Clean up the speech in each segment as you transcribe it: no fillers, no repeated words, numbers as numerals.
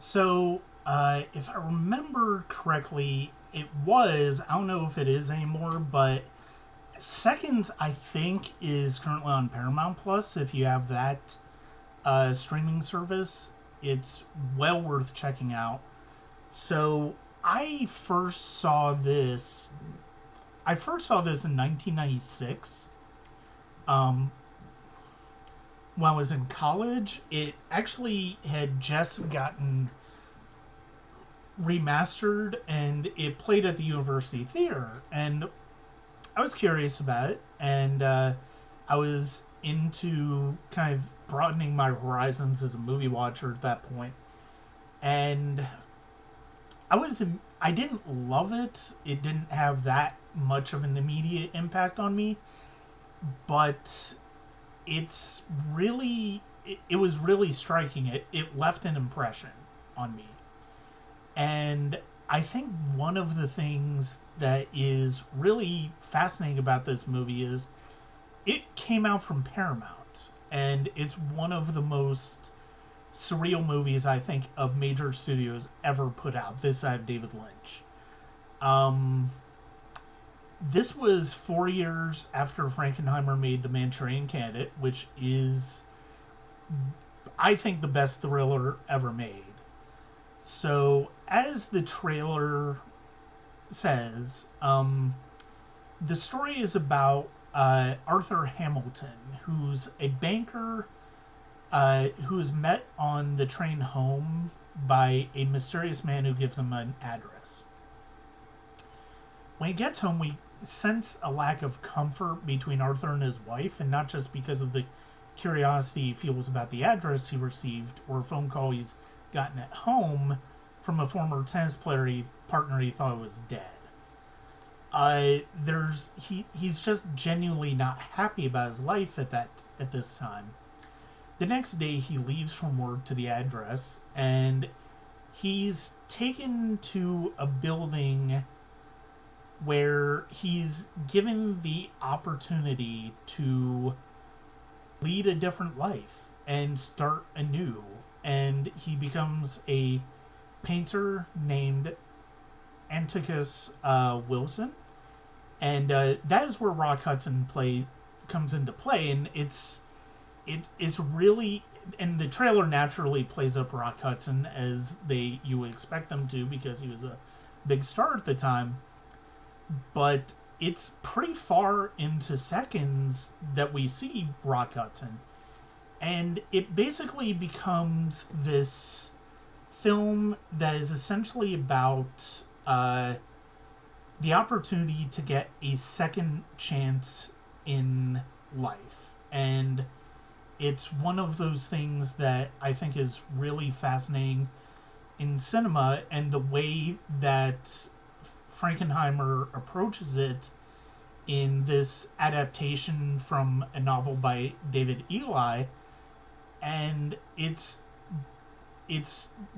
If I remember correctly, it was. I don't know if it is anymore, but Seconds, I think, is currently on Paramount Plus. If you have that streaming service, it's well worth checking out. So, I first saw this. I first saw this in 1996. Um, when I was in college, it actually had just gotten remastered and it played at the University Theater. And I was curious about it, and I was into kind of broadening my horizons as a movie watcher at that point. And I didn't love it. It didn't have that much of an immediate impact on me, but it's really it was really striking. It left an impression on me. And I think one of the things that is really fascinating about this movie is it came out from Paramount, and it's one of the most surreal movies I think of major studios ever put out. This side of David Lynch. Um, this was 4 years after Frankenheimer made The Manchurian Candidate, which is, I think, the best thriller ever made. So, as the trailer says, the story is about Arthur Hamilton, who's a banker who is met on the train home by a mysterious man who gives him an address. When he gets home, we sense a lack of comfort between Arthur and his wife, and not just because of the curiosity he feels about the address he received or a phone call he's gotten at home from a former tennis partner he thought was dead. He's just genuinely not happy about his life at this time. The next day he leaves from work to the address, and he's taken to a building where he's given the opportunity to lead a different life and start anew. And he becomes a painter named Anticus Wilson, and that is where Rock Hudson play comes into play, and it's really, and the trailer naturally plays up Rock Hudson as you would expect them to because he was a big star at the time, but it's pretty far into Seconds that we see Rock Hudson, and it basically becomes this film that is essentially about the opportunity to get a second chance in life. And it's one of those things that I think is really fascinating in cinema, and the way that Frankenheimer approaches it in this adaptation from a novel by David Eli. And it's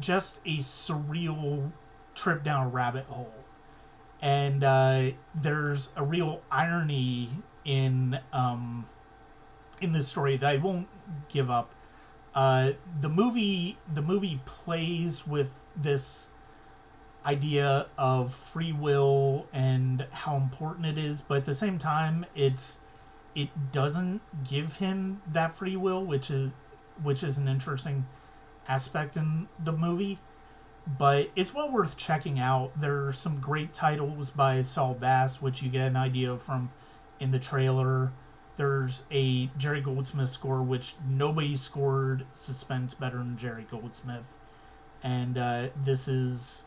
just a surreal trip down a rabbit hole. And there's a real irony in this story that I won't give up. The movie plays with this idea of free will and how important it is, but at the same time, it doesn't give him that free will, which is an interesting aspect in the movie. But it's well worth checking out. There are some great titles by Saul Bass, which you get an idea from in the trailer. There's a Jerry Goldsmith score, which nobody scored suspense better than Jerry Goldsmith. And there's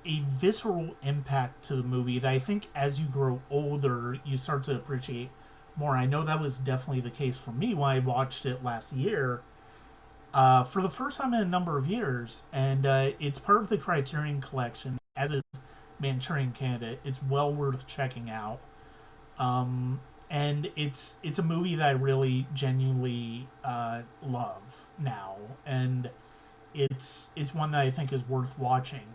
a visceral impact to the movie that I think as you grow older, you start to appreciate more. I know that was definitely the case for me when I watched it last year for the first time in a number of years. And it's part of the Criterion Collection, as is Manchurian Candidate. It's well worth checking out. And it's a movie that I really genuinely love now, and it's one that I think is worth watching.